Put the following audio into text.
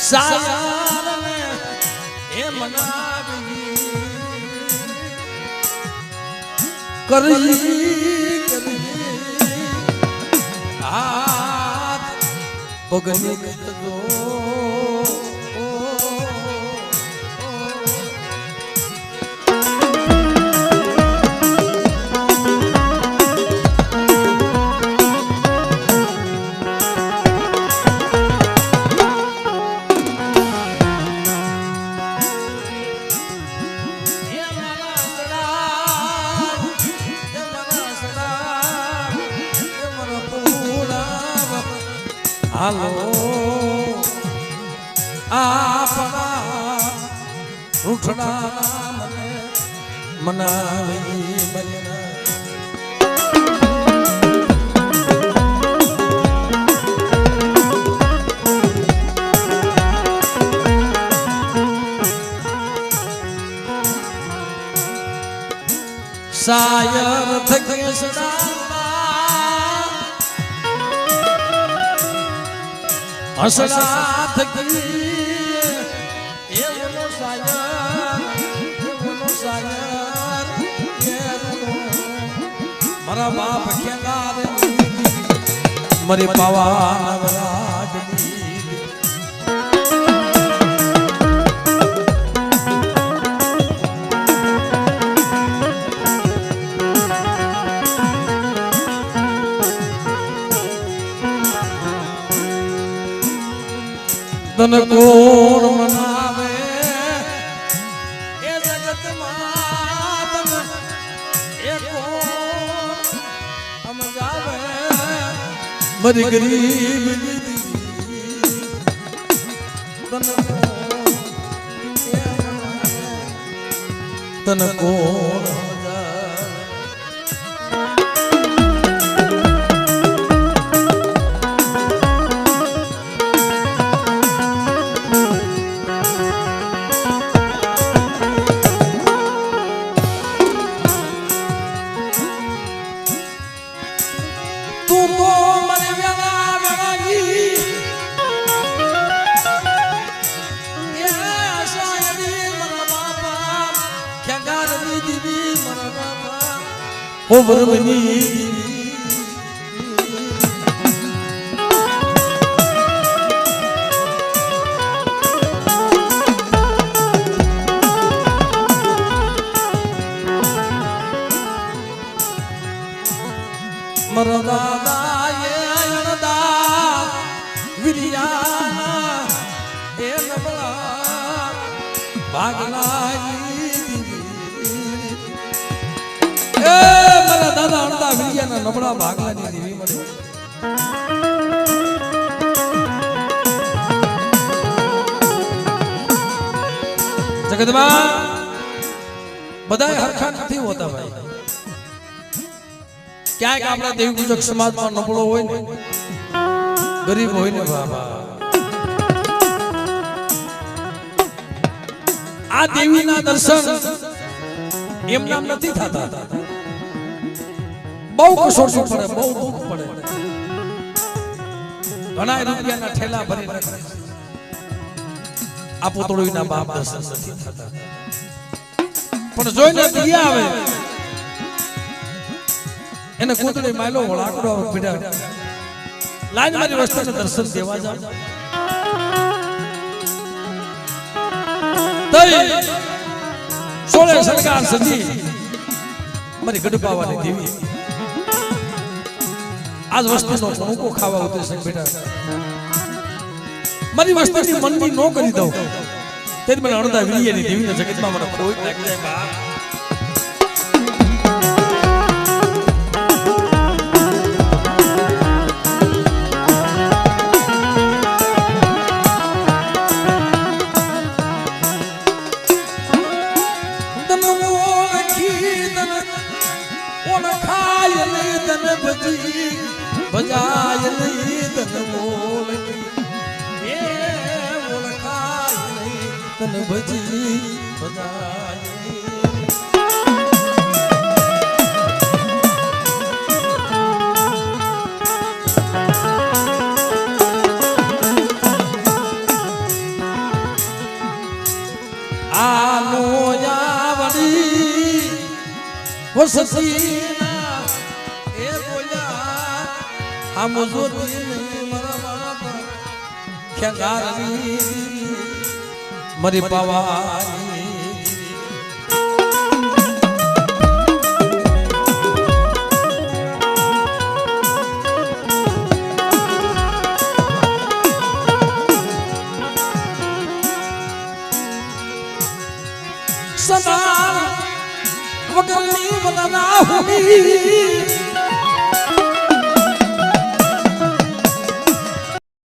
સાયર ને એ મનાવી કરી હાથ પગની કરજો હાલો આપણા રૂઠડા મને મનાવી સાયર થકે સદા હસડા થકી એવનો સાયર મારા બાપ ખેગાર મરી પાવા નવરાજની તને કોણ મનાવે એ જગતમાં તને એ કોણ સમજાવે મારી ગરીબ તને કોણ ઓ વરમની મારા દાદા એ અણદા વિરિયા એ નબળા ભાગલાઈ દાદા અણદા વિરિયાના નબળા ભાગલાની દેવી મળે જગતમાં બધાય હરખા નથી હોતા ભાઈ ક્યાંક આપણા દેવી પૂજક સમાજમાં નબળો હોય ને ગરીબ હોય ને બાબા આ દેવીના દર્શન એમ નામ નથી થતા બહુ કસોટી પડે બહુ દુઃખ પડે ઘણા રૂપિયાના ઠેલા ભરી નાખે આ પુતળીના બાપ દર્શન નથી થતા પણ જોઈને દિયા આવે એને કૂતળી માયલો વળાકડો પીડા લાઈન મારી વસ્તુને દર્શન દેવા જાવ તઈ સોળે સરકાર સજી મારી ગઢપાવાની દેવી આજ વસ્તુનો ભૂકો ખાવા ઉતરે બેટા મારી વસ્તુની મનની નો કરી દઉં તેની મને અણદા વિરિયાની દેવીના જગતમાં મને કોઈ લાગી જાય બા ભજાય નહીં તને બોલકી એ ઓળખાય નહીં તને ભજી ભજાય સતીના એ બોલ્યા આમ જોતી નહીં મારા બાપા ખેંગારની મારી પાવાની સદા વગરની વદના હુઈ